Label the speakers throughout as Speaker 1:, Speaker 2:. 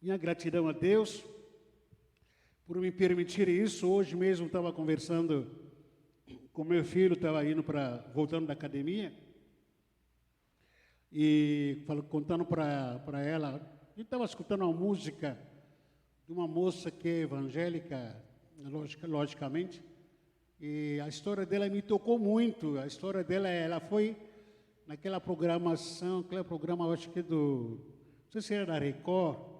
Speaker 1: Minha gratidão a Deus por me permitir isso. Hoje mesmo estava conversando com meu filho, estava voltando da academia, e contando para ela, a gente estava escutando uma música de uma moça que é evangélica, logicamente, e a história dela me tocou muito. A história dela, ela foi naquela programação, aquele programa, eu acho que não sei se era da Record,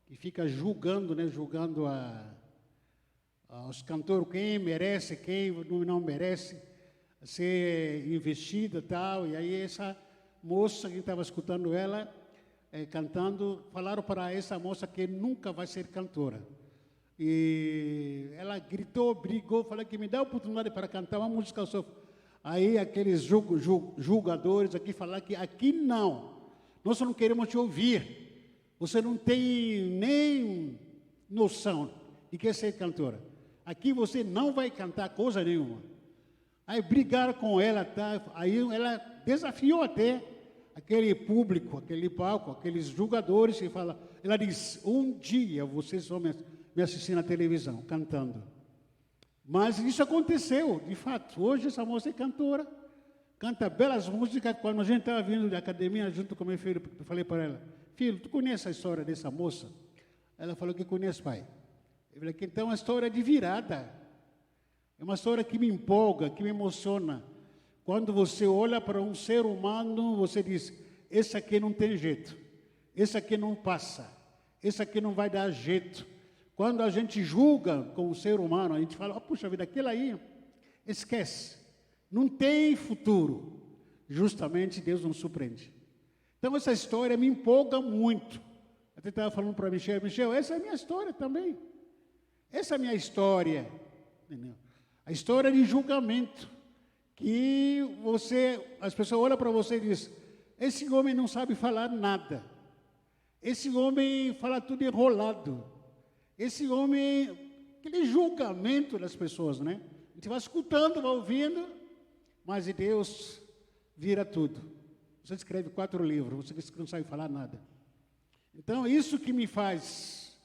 Speaker 1: que fica julgando, né, julgando os cantores, quem merece, quem não merece ser investida e tal. E aí essa moça que estava escutando ela, cantando, falaram para essa moça que nunca vai ser cantora. E ela gritou, brigou, falou que me dá a oportunidade para cantar uma música só. Aí aqueles julgadores aqui falaram que aqui não, nós não queremos te ouvir. Você não tem nem noção de que é ser cantora. Aqui você não vai cantar coisa nenhuma. Aí brigaram com ela, tá? Aí ela desafiou até aquele público, aquele palco, aqueles julgadores, e ela diz: um dia vocês vão me assistir na televisão, cantando. Mas isso aconteceu, de fato. Hoje essa moça é cantora, canta belas músicas. Quando a gente estava vindo da academia, junto com meu filho, eu falei para ela: filho, tu conhece a história dessa moça? Ela falou que conhece, pai. Eu falei que então é uma história de virada. É uma história que me empolga, que me emociona. Quando você olha para um ser humano, você diz: esse aqui não tem jeito, esse aqui não passa, esse aqui não vai dar jeito. Quando a gente julga com o ser humano, a gente fala: oh, puxa vida, aquele aí, esquece, não tem futuro. Justamente Deus nos surpreende. Então essa história me empolga muito. Até estava falando para Michel, essa é a minha história também. Essa é a minha história. Entendeu? A história de julgamento. Que as pessoas olham para você e dizem: esse homem não sabe falar nada. Esse homem fala tudo enrolado. Esse homem, aquele julgamento das pessoas, né? A gente vai escutando, vai ouvindo, mas Deus vira tudo. Você escreve 4 livros, você não sabe falar nada. Então, isso que me faz,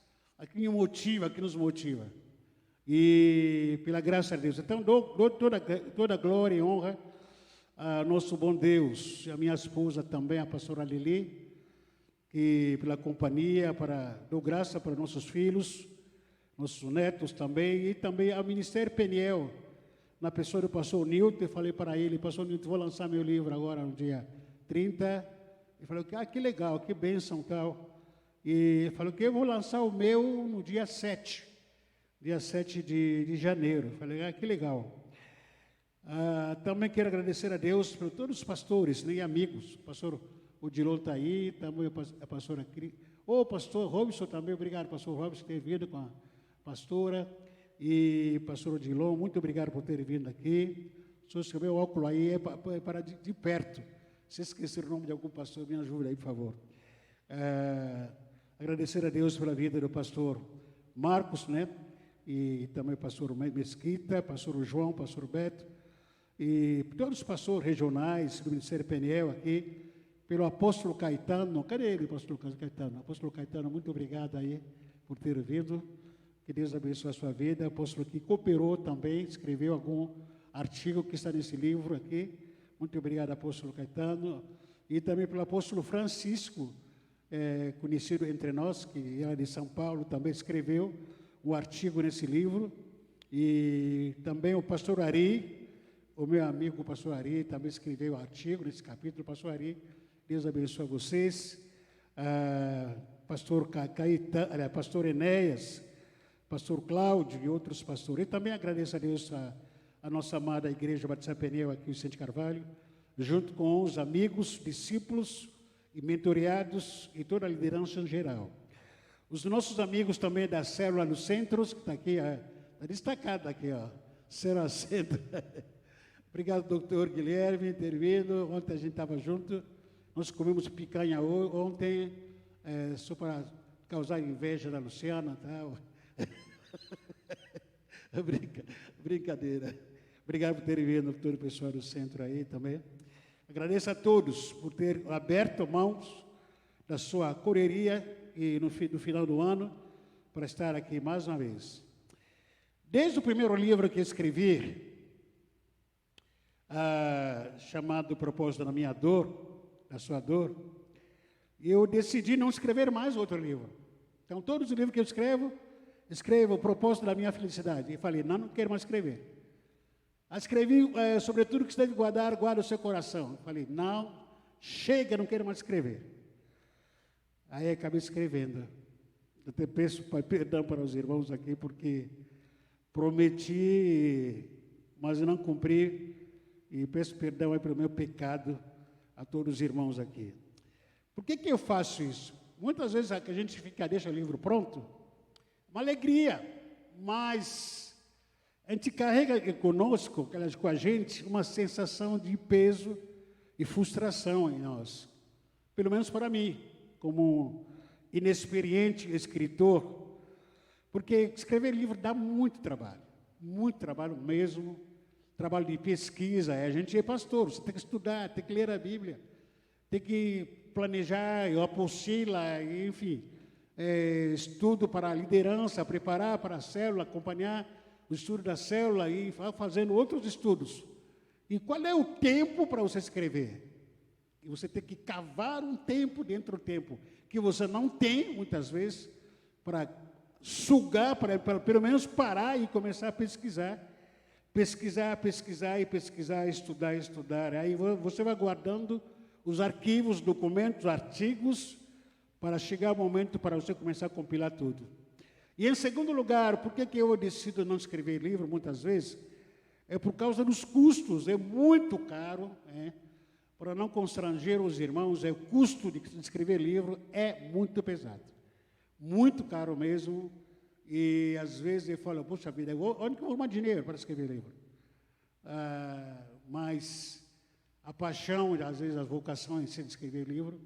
Speaker 1: que me motiva, que nos motiva. E pela graça de Deus. Então, dou toda glória e honra a nosso bom Deus, e a minha esposa também, a pastora Lili, que pela companhia, dou graça para nossos filhos, nossos netos também, e também ao Ministério Peniel, na pessoa do pastor Nilton. Eu falei para ele: pastor Nilton, vou lançar meu livro agora no dia 30. Ele falou que, que legal, que bênção tal. E falou que eu vou lançar o meu no dia 7. Dia 7 de janeiro. Falei: que legal. Também quero agradecer a Deus por todos os pastores, né, e amigos. O pastor Odilon está aí, também a pastora Cris. O pastor Robson também, obrigado, pastor Robson, por ter vindo com a pastora. E pastor Odilon, muito obrigado por ter vindo aqui. Se você tiver o óculos aí, é para de perto. Se esquecer o nome de algum pastor, me ajuda aí, por favor. Agradecer a Deus pela vida do pastor Marcos, né? E também pastor Mesquita, pastor João, pastor Beto, e todos os pastores regionais do Ministério Peniel aqui, pelo apóstolo Caetano. Cadê ele, pastor Caetano? Apóstolo Caetano, muito obrigado aí por ter vindo. Que Deus abençoe a sua vida. O apóstolo que cooperou também, escreveu algum artigo que está nesse livro aqui. Muito obrigado, apóstolo Caetano. E também pelo apóstolo Francisco, conhecido entre nós, que era de São Paulo, também escreveu um artigo nesse livro. E também o pastor Ari, o meu amigo pastor Ari, também escreveu um artigo nesse capítulo. Pastor Ari, Deus abençoe vocês. Pastor Enéas, pastor Cláudio e outros pastores. E também agradeço a Deus a nossa amada Igreja Batista Peniel aqui em Vicente Carvalho, junto com os amigos, discípulos e mentoreados e toda a liderança em geral. Os nossos amigos também da célula no centro, que está aqui, está destacado aqui, ó, célula centro. Obrigado, doutor Guilherme, ter vindo. Ontem a gente estava junto, nós comemos picanha ontem, só para causar inveja da Luciana e tal. Brincadeira. Obrigado por ter vindo, todo o pessoal do centro aí também. Agradeço a todos por ter aberto mãos da sua correria e no final do ano para estar aqui mais uma vez. Desde o primeiro livro que escrevi, chamado Propósito da Minha Dor, da Sua Dor, eu decidi não escrever mais outro livro. Então, todos os livros que eu escrevo o Propósito da Minha Felicidade. E falei, não quero mais escrever. Escrevi, sobretudo, que você deve guardar, guarda o seu coração. Eu falei, não, chega, não quero mais escrever. Aí acabei escrevendo. Eu até peço perdão para os irmãos aqui, porque prometi, mas não cumpri, e peço perdão aí pelo meu pecado a todos os irmãos aqui. Por que eu faço isso? Muitas vezes a gente deixa o livro pronto, uma alegria, mas a gente carrega conosco, com a gente, uma sensação de peso e frustração em nós. Pelo menos para mim, como inexperiente escritor, porque escrever livro dá muito trabalho mesmo, trabalho de pesquisa. A gente é pastor, você tem que estudar, tem que ler a Bíblia, tem que planejar a apostila, enfim, estudo para a liderança, preparar para a célula, acompanhar o estudo da célula e fazendo outros estudos. E qual é o tempo para você escrever? E você tem que cavar um tempo dentro do tempo, que você não tem, muitas vezes, para sugar, para pelo menos parar e começar a pesquisar, estudar. Aí você vai guardando os arquivos, documentos, artigos, para chegar o momento para você começar a compilar tudo. E, em segundo lugar, por que eu decido não escrever livro, muitas vezes? É por causa dos custos, é muito caro, para não constranger os irmãos, o custo de escrever livro é muito pesado, muito caro mesmo, e às vezes eu falo, puxa vida, onde que eu vou arrumar dinheiro para escrever livro? Mas a paixão, às vezes a vocação em si de escrever livro,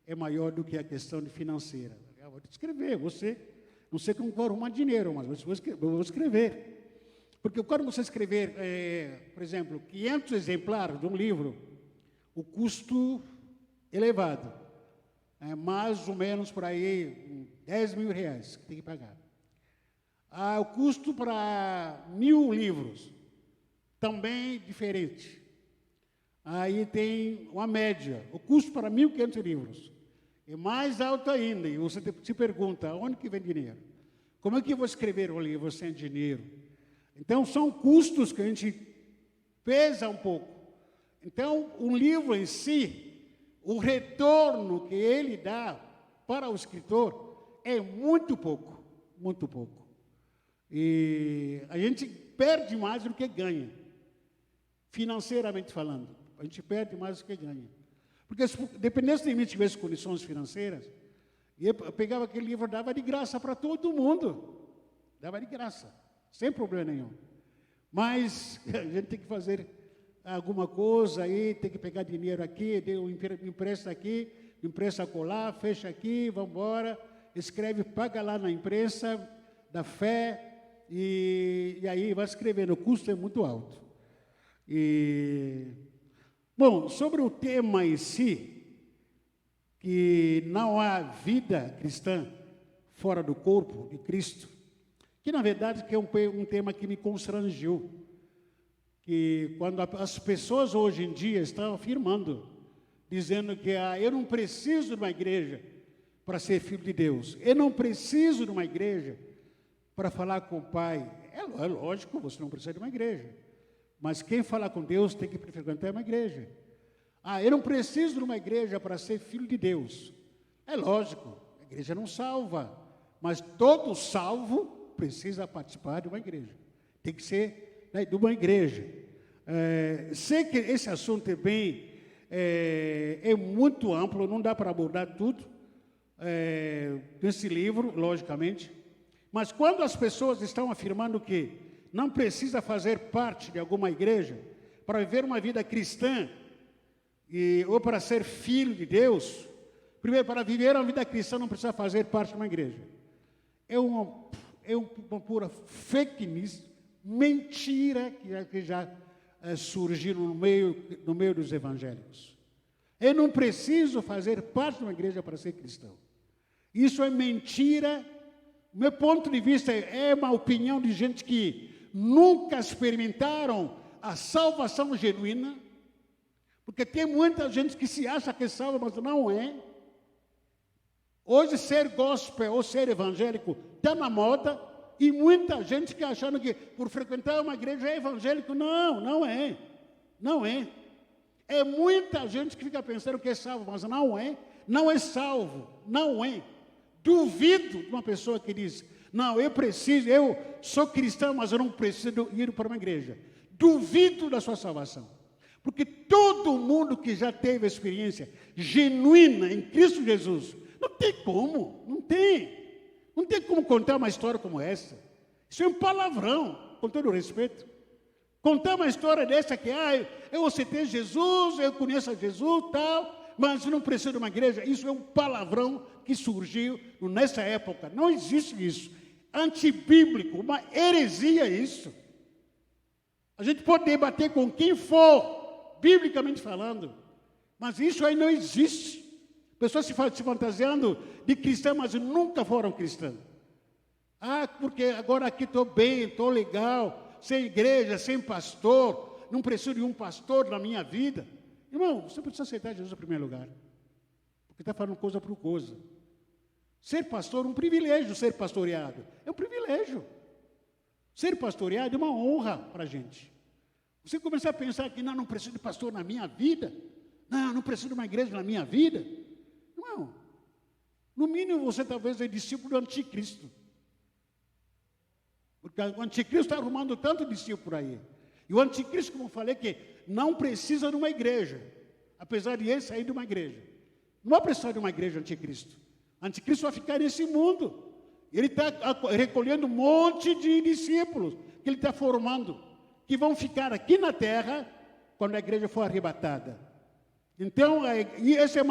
Speaker 1: é maior do que a questão de financeira. Eu vou escrever, não sei como vou arrumar dinheiro, mas eu vou escrever. Porque quando você escrever, por exemplo, 500 exemplares de um livro, o custo elevado, mais ou menos por aí, R$10.000 que tem que pagar. O custo para 1.000 livros, também diferente. Aí tem uma média, o custo para 1.500 livros, é mais alto ainda, e você se pergunta, onde que vem dinheiro? Como é que eu vou escrever um livro sem dinheiro? Então, são custos que a gente pesa um pouco. Então, um livro em si, o retorno que ele dá para o escritor é muito pouco, muito pouco. E a gente perde mais do que ganha, financeiramente falando. A gente perde mais do que ganha. Porque, dependendo de mim tivesse condições financeiras, eu pegava aquele livro e dava de graça para todo mundo. Dava de graça, sem problema nenhum. Mas a gente tem que fazer alguma coisa aí, tem que pegar dinheiro aqui, empresta aqui, empresta colar, fecha aqui, vamos embora, escreve, paga lá na imprensa da fé, e aí vai escrevendo, o custo é muito alto. Bom, sobre o tema em si, que não há vida cristã fora do corpo de Cristo, que na verdade que é um tema que me constrangeu, que quando as pessoas hoje em dia estão afirmando, dizendo que eu não preciso de uma igreja para ser filho de Deus, eu não preciso de uma igreja para falar com o Pai. É lógico, você não precisa de uma igreja, mas quem fala com Deus tem que frequentar uma igreja. Eu não preciso de uma igreja para ser filho de Deus. É lógico, a igreja não salva, mas todo salvo precisa participar de uma igreja. Tem que ser de uma igreja. Sei que esse assunto é muito amplo, não dá para abordar tudo nesse livro, logicamente. Mas quando as pessoas estão afirmando que não precisa fazer parte de alguma igreja para viver uma vida cristã, ou para ser filho de Deus, primeiro, para viver uma vida cristã não precisa fazer parte de uma igreja. É uma pura fake news, mentira que já surgiram no meio dos evangélicos. Eu não preciso fazer parte de uma igreja para ser cristão. Isso é mentira. Meu ponto de vista é uma opinião de gente que nunca experimentaram a salvação genuína, porque tem muita gente que se acha que é salva, mas não é. Hoje ser gospel ou ser evangélico está na moda, e muita gente que achando que por frequentar uma igreja é evangélico. Não, não é. Não é. É muita gente que fica pensando que é salvo, mas não é. Não é salvo, não é. Duvido de uma pessoa que diz, não, eu sou cristão, mas eu não preciso ir para uma igreja. Duvido da sua salvação. Porque todo mundo que já teve experiência genuína em Cristo Jesus, não tem como, não tem. Não tem como contar uma história como essa. Isso é um palavrão, com todo o respeito. Contar uma história dessa que, eu aceitei Jesus, eu conheço Jesus, tal, mas não preciso de uma igreja. Isso é um palavrão que surgiu nessa época. Não existe isso. Antibíblico, uma heresia isso. A gente pode debater com quem for, biblicamente falando, mas isso aí não existe. Pessoas se fantasiando de cristãs, mas nunca foram cristãs. Porque agora aqui estou bem, estou legal, sem igreja, sem pastor, não preciso de um pastor na minha vida. Irmão, você precisa aceitar Jesus em primeiro lugar, porque está falando coisa por coisa. Ser pastor é um privilégio, ser pastoreado é um privilégio. Ser pastoreado é uma honra para a gente. Você começar a pensar que não preciso de pastor na minha vida, não preciso de uma igreja na minha vida. Não. No mínimo você talvez é discípulo do anticristo. Porque o anticristo está arrumando tanto discípulo aí. E o anticristo, como eu falei, que não precisa de uma igreja, apesar de ele sair de uma igreja. Não vai precisar de uma igreja anticristo. O anticristo vai ficar nesse mundo. Ele está recolhendo um monte de discípulos que ele está formando, que vão ficar aqui na terra quando a igreja for arrebatada. Então, esse é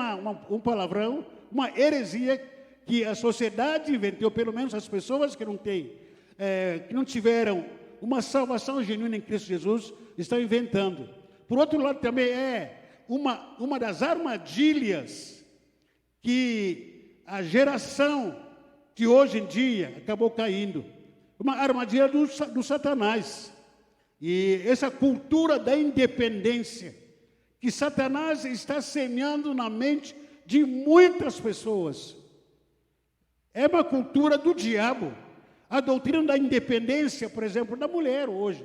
Speaker 1: um palavrão, uma heresia que a sociedade inventou, pelo menos as pessoas que não tiveram uma salvação genuína em Cristo Jesus, estão inventando. Por outro lado, também é uma das armadilhas que a geração que hoje em dia acabou caindo. Uma armadilha do Satanás. E essa cultura da independência que Satanás está semeando na mente de muitas pessoas. É uma cultura do diabo. A doutrina da independência, por exemplo, da mulher hoje.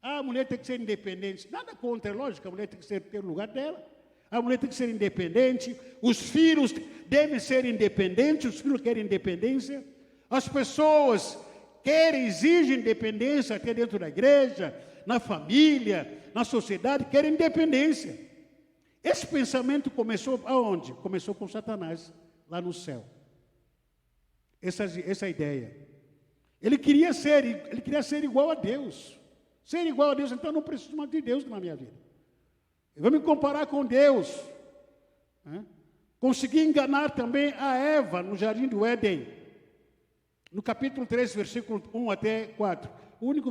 Speaker 1: A mulher tem que ser independente. Nada contra, é lógico, a mulher tem que ter o lugar dela. A mulher tem que ser independente. Os filhos devem ser independentes. Os filhos querem independência. As pessoas exigem independência até dentro da igreja, na família, na sociedade, querem independência. Esse pensamento começou aonde? Começou com Satanás, lá no céu. Essa ideia. Ele queria ser igual a Deus. Ser igual a Deus, então eu não preciso mais de Deus na minha vida. Eu vou me comparar com Deus. Consegui enganar também a Eva no jardim do Éden. No capítulo 3, versículo 1 até 4. O único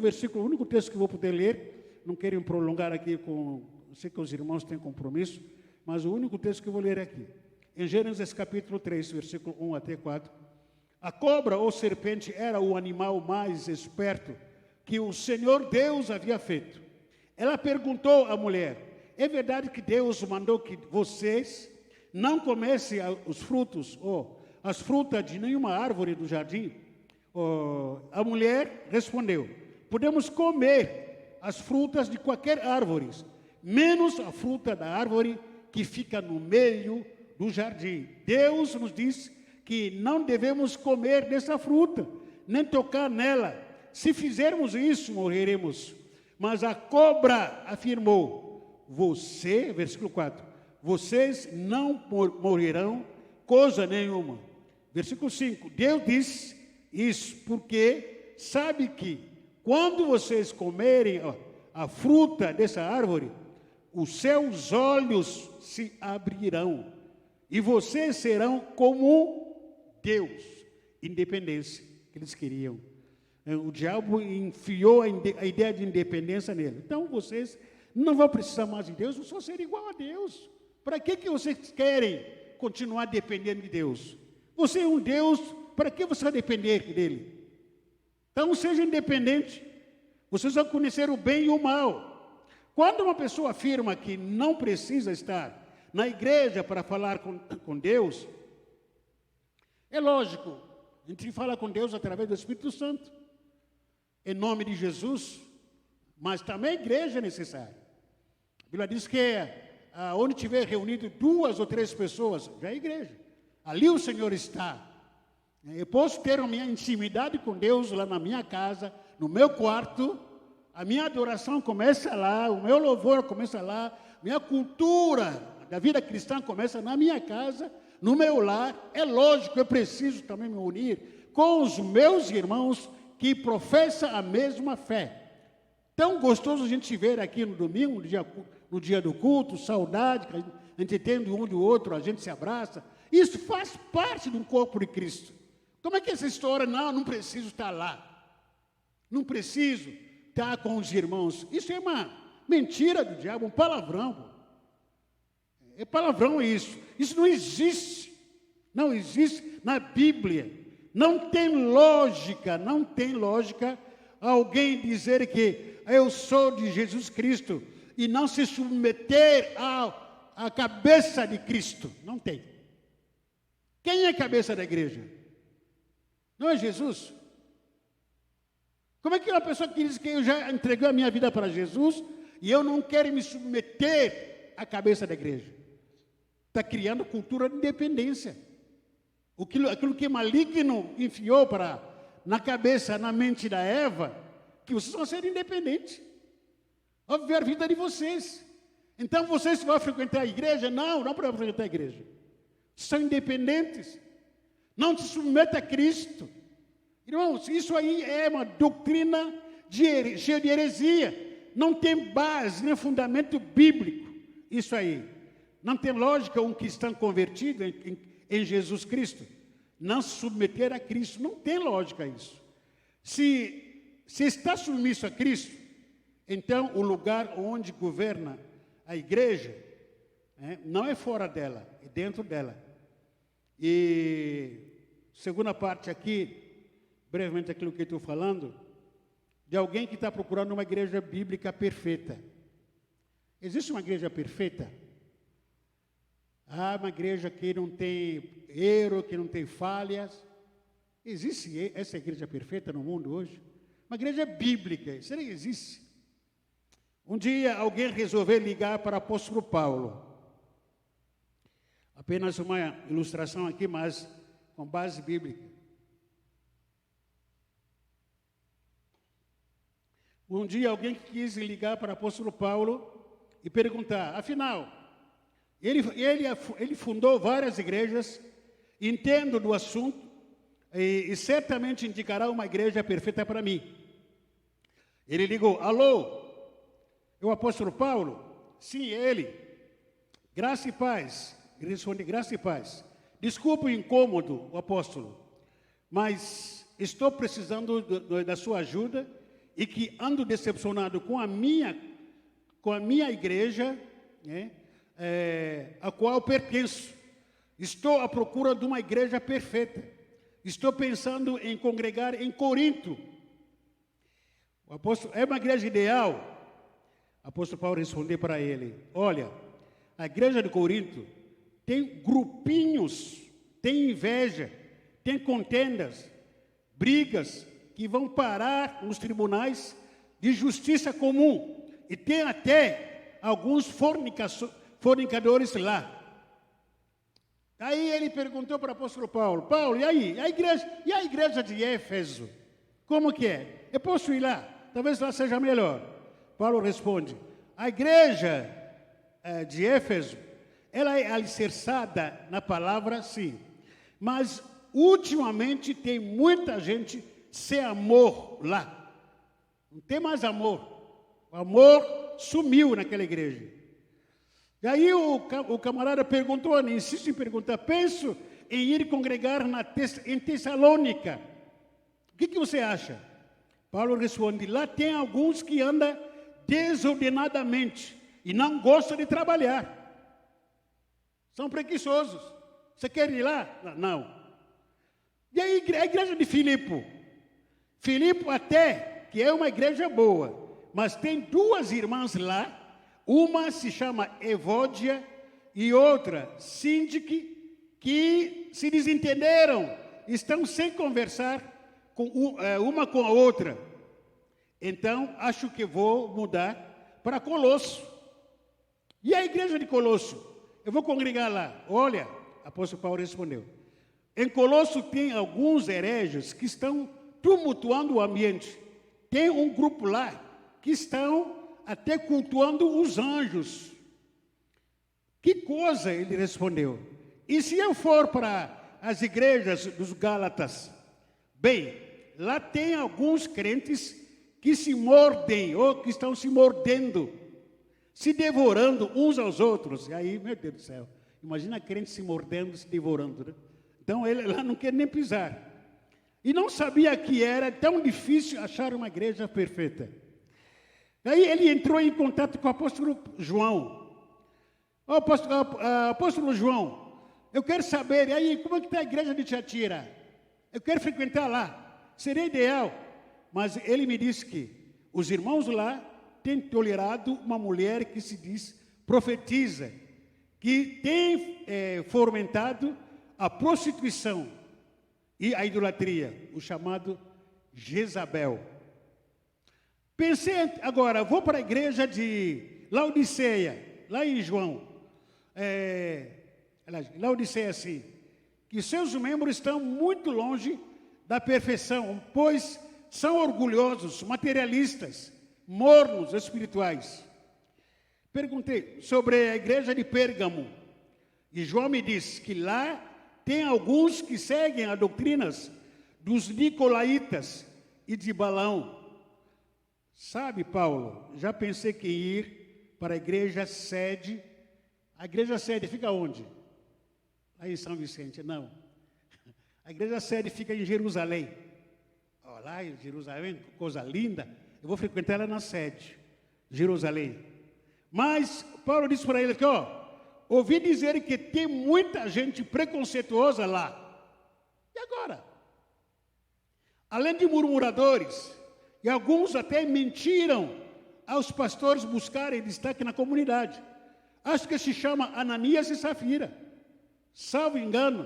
Speaker 1: texto que eu vou poder ler, não quero me prolongar aqui sei que os irmãos têm compromisso, mas o único texto que eu vou ler aqui. Em Gênesis capítulo 3, versículo 1 até 4. A cobra ou serpente era o animal mais esperto que o Senhor Deus havia feito. Ela perguntou à mulher, é verdade que Deus mandou que vocês não comessem os frutos ou as frutas de nenhuma árvore do jardim? A mulher respondeu, podemos comer as frutas de qualquer árvore, menos a fruta da árvore que fica no meio do jardim. Deus nos diz que não devemos comer dessa fruta, nem tocar nela. Se fizermos isso, morreremos. Mas a cobra afirmou, versículo 4, vocês não morrerão coisa nenhuma. Versículo 5, Deus diz isso porque sabe que quando vocês comerem a fruta dessa árvore, os seus olhos se abrirão e vocês serão como Deus. Independência que eles queriam. O diabo enfiou a ideia de independência nele. Então vocês não vão precisar mais de Deus, vão só ser igual a Deus. Para que vocês querem continuar dependendo de Deus. Você é um Deus, para que você vai depender dele? Então, seja independente. Vocês vão conhecer o bem e o mal. Quando uma pessoa afirma que não precisa estar na igreja para falar com Deus, é lógico, a gente fala com Deus através do Espírito Santo, em nome de Jesus, mas também a igreja é necessária. A Bíblia diz que onde tiver reunido 2 ou 3 pessoas, já é igreja. Ali o Senhor está. Eu posso ter a minha intimidade com Deus lá na minha casa, no meu quarto, a minha adoração começa lá, o meu louvor começa lá, minha cultura da vida cristã começa na minha casa, no meu lar. É lógico, eu preciso também me unir com os meus irmãos que professam a mesma fé. Tão gostoso a gente se ver aqui no domingo, no dia do culto, saudade, que a gente tem de um do outro, a gente se abraça. Isso faz parte do corpo de Cristo. Como é que essa história, não preciso estar lá, não preciso estar com os irmãos? Isso é uma mentira do diabo, um palavrão. É palavrão isso. Isso não existe. Não existe na Bíblia. Não tem lógica alguém dizer que eu sou de Jesus Cristo e não se submeter à cabeça de Cristo. Não tem. Quem é a cabeça da igreja? Não é Jesus? Como é que uma pessoa que diz que eu já entreguei a minha vida para Jesus e eu não quero me submeter à cabeça da igreja? Está criando cultura de independência. Aquilo que maligno enfiou na cabeça, na mente da Eva, que vocês vão ser independentes. Vão viver a vida de vocês. Então vocês vão frequentar a igreja? Não para frequentar a igreja. São independentes. Não se submeta a Cristo. Irmãos, isso aí é uma doutrina cheia de heresia. Não tem base, nem fundamento bíblico. Isso aí. Não tem lógica um cristão convertido em Jesus Cristo não se submeter a Cristo. Não tem lógica isso. Se está submisso a Cristo, então o lugar onde governa a igreja não é fora dela, é dentro dela. E segunda parte aqui, brevemente aquilo que estou falando, de alguém que está procurando uma igreja bíblica perfeita. Existe uma igreja perfeita? Uma igreja que não tem erro, que não tem falhas. Existe essa igreja perfeita no mundo hoje? Uma igreja bíblica, será que existe? Um dia alguém resolveu ligar para o apóstolo Paulo. Apenas uma ilustração aqui, mas com base bíblica. Um dia alguém quis ligar para o apóstolo Paulo e perguntar, afinal, ele fundou várias igrejas, entendo do assunto e certamente indicará uma igreja perfeita para mim. Ele ligou, alô, é o apóstolo Paulo? Sim, ele. Graça e paz. Ele responde, graça e paz. Desculpe o incômodo, o apóstolo, mas estou precisando da sua ajuda e que ando decepcionado com a minha igreja, a qual pertenço. Estou à procura de uma igreja perfeita. Estou pensando em congregar em Corinto. O apóstolo, é uma igreja ideal? O apóstolo Paulo respondeu para ele, olha, a igreja de Corinto tem grupinhos, tem inveja, tem contendas, brigas que vão parar nos tribunais de justiça comum. E tem até alguns fornicadores lá. Aí ele perguntou para o apóstolo Paulo, e aí? E a igreja de Éfeso? Como que é? Eu posso ir lá? Talvez lá seja melhor. Paulo responde, a igreja de Éfeso, ela é alicerçada na palavra, sim. Mas, ultimamente, tem muita gente sem amor lá. Não tem mais amor. O amor sumiu naquela igreja. E aí o camarada perguntou, insiste em perguntar, penso em ir congregar em Tessalônica. O que você acha? Paulo responde, lá tem alguns que andam desordenadamente e não gostam de trabalhar. São preguiçosos. Você quer ir lá? Não. E aí, a igreja de Filipe? Filipe até, que é uma igreja boa, mas tem duas irmãs lá, uma se chama Evódia e outra, Síndique, que se desentenderam, estão sem conversar uma com a outra. Então, acho que vou mudar para Colosso. E a igreja de Colosso? Eu vou congregar lá. Olha, apóstolo Paulo respondeu. Em Colosso tem alguns hereges que estão tumultuando o ambiente. Tem um grupo lá que estão até cultuando os anjos. Que coisa, ele respondeu. E se eu for para as igrejas dos Gálatas? Bem, lá tem alguns crentes que se mordem, ou que estão se mordendo, se devorando uns aos outros. E aí, meu Deus do céu, imagina crente se mordendo, se devorando, né? Então, ele lá não quer nem pisar. E não sabia que era tão difícil achar uma igreja perfeita. Aí ele entrou em contato com o apóstolo João. Apóstolo João, eu quero saber, e aí, como é que está a igreja de Tiatira? Eu quero frequentar lá, seria ideal. Mas ele me disse que os irmãos lá têm tolerado uma mulher que se diz profetiza, que tem fomentado a prostituição e a idolatria, o chamado Jezabel. Pensei agora, vou para a igreja de Laodiceia, lá em João. Laodiceia, assim, que seus membros estão muito longe da perfeição, pois são orgulhosos, materialistas, mornos espirituais. Perguntei sobre a igreja de Pérgamo, e João me disse que lá tem alguns que seguem as doutrinas dos nicolaítas e de Balaão. Sabe, Paulo, já pensei que ir para a igreja sede. A igreja sede fica onde? Lá em São Vicente, não. A igreja sede fica em Jerusalém. Lá em Jerusalém, coisa linda. Eu vou frequentar ela na sede, Jerusalém. Mas Paulo disse para ele que, ouvi dizer que tem muita gente preconceituosa lá. E agora? Além de murmuradores, e alguns até mentiram aos pastores buscarem destaque na comunidade. Acho que se chama Ananias e Safira. Salvo engano.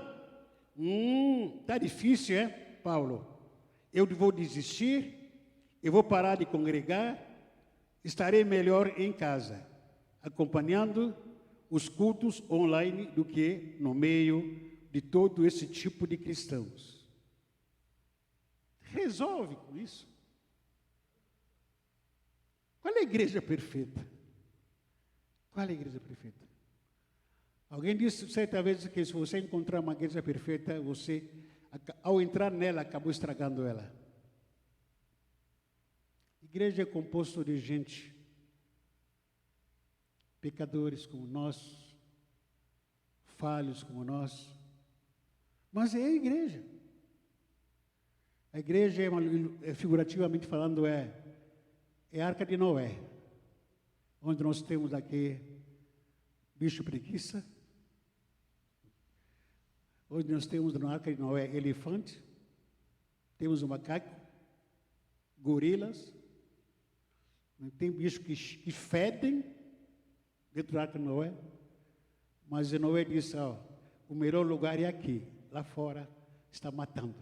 Speaker 1: Tá difícil, Paulo? Eu vou desistir, eu vou parar de congregar, estarei melhor em casa, acompanhando os cultos online do que no meio de todo esse tipo de cristãos. Resolve com isso. Qual é a igreja perfeita? Qual é a igreja perfeita? Alguém disse certa vez que se você encontrar uma igreja perfeita, você, ao entrar nela, acabou estragando ela. Igreja é composto de gente, pecadores como nós, falhos como nós, mas é a igreja. A igreja, figurativamente falando, é a Arca de Noé, onde nós temos aqui bicho preguiça, onde nós temos na Arca de Noé elefante, temos o macaco, gorilas, tem bichos que fedem dentro da Arca de Noé, mas Noé disse, o melhor lugar é aqui, lá fora está matando.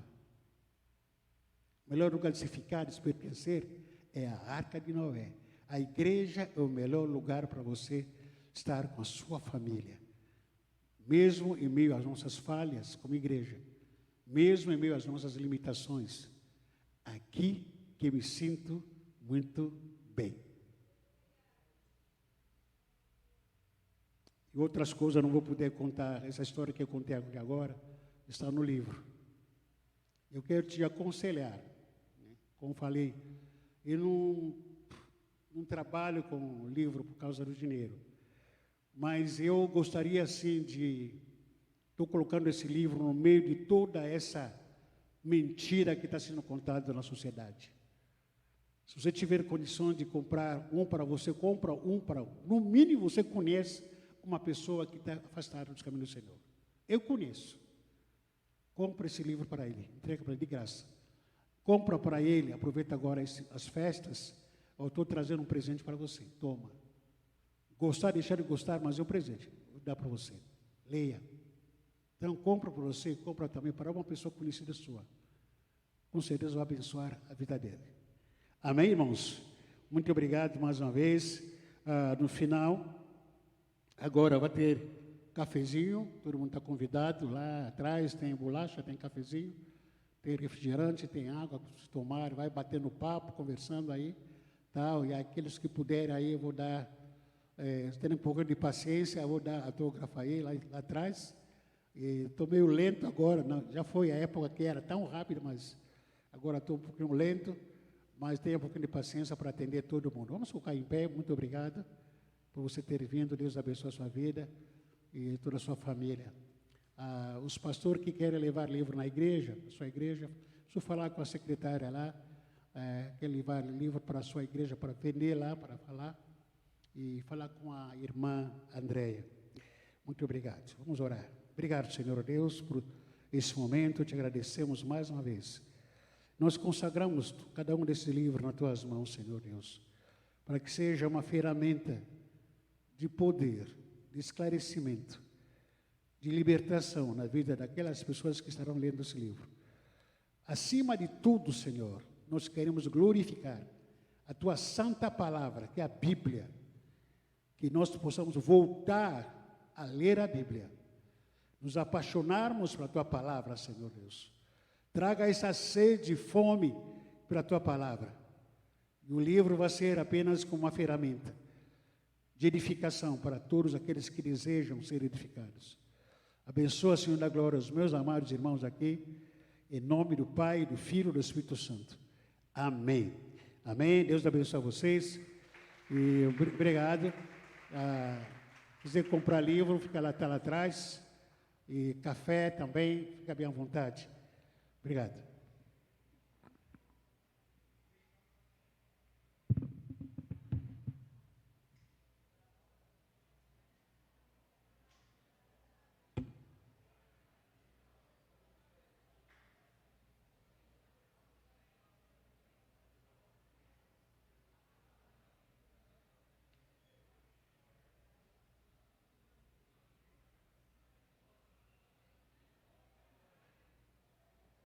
Speaker 1: O melhor lugar de se ficar, de se pertencer, é a Arca de Noé. A igreja é o melhor lugar para você estar com a sua família. Mesmo em meio às nossas falhas como igreja, mesmo em meio às nossas limitações, aqui que eu me sinto muito bem. E outras coisas eu não vou poder contar, essa história que eu contei aqui agora, está no livro. Eu quero te aconselhar, como falei, eu não trabalho com livro por causa do dinheiro, mas eu gostaria assim estou colocando esse livro no meio de toda essa mentira que está sendo contada na sociedade. Se você tiver condições de comprar um para você, compra um para... No mínimo você conhece uma pessoa que está afastada dos caminhos do Senhor. Eu conheço. Compra esse livro para ele, entrega para ele de graça. Compra para ele, aproveita agora as festas. Eu estou trazendo um presente para você. Toma. Gostar, deixar de gostar, mas é um presente. Vou dar para você. Leia. Então, compra para você, compra também para uma pessoa conhecida sua. Com certeza vai abençoar a vida dele. Amém, irmãos? Muito obrigado mais uma vez. No final, agora vai ter cafezinho, todo mundo está convidado. Lá atrás tem bolacha, tem cafezinho, tem refrigerante, tem água para se tomar. Vai batendo papo, conversando aí. Tal, e aqueles que puderem aí, eu vou dar, tendo um pouco de paciência, eu vou dar autógrafo aí lá atrás. Estou meio lento agora, não, já foi a época que era tão rápido, mas agora estou um pouquinho lento, mas tenha um pouquinho de paciência para atender todo mundo. Vamos colocar em pé, muito obrigado por você ter vindo, Deus abençoe a sua vida e toda a sua família. Os pastores que querem levar livro na igreja, a sua igreja, se eu falar com a secretária lá, quer levar livro para a sua igreja, para vender lá, para falar, e falar com a irmã Andréia. Muito obrigado. Vamos orar. Obrigado, Senhor Deus, por esse momento. Te agradecemos mais uma vez. Nós consagramos cada um desses livros nas tuas mãos, Senhor Deus, para que seja uma ferramenta de poder, de esclarecimento, de libertação na vida daquelas pessoas que estarão lendo esse livro. Acima de tudo, Senhor, nós queremos glorificar a tua santa palavra, que é a Bíblia, que nós possamos voltar a ler a Bíblia, nos apaixonarmos pela tua palavra, Senhor Deus. Traga essa sede e fome pela tua palavra. E o livro vai ser apenas como uma ferramenta de edificação para todos aqueles que desejam ser edificados. Abençoa, Senhor da glória, os meus amados irmãos aqui, em nome do Pai, do Filho e do Espírito Santo. Amém. Amém. Deus abençoe vocês. E obrigado. Quiser comprar livro, fica lá, tá lá atrás. E café também, fica bem à vontade. Obrigado.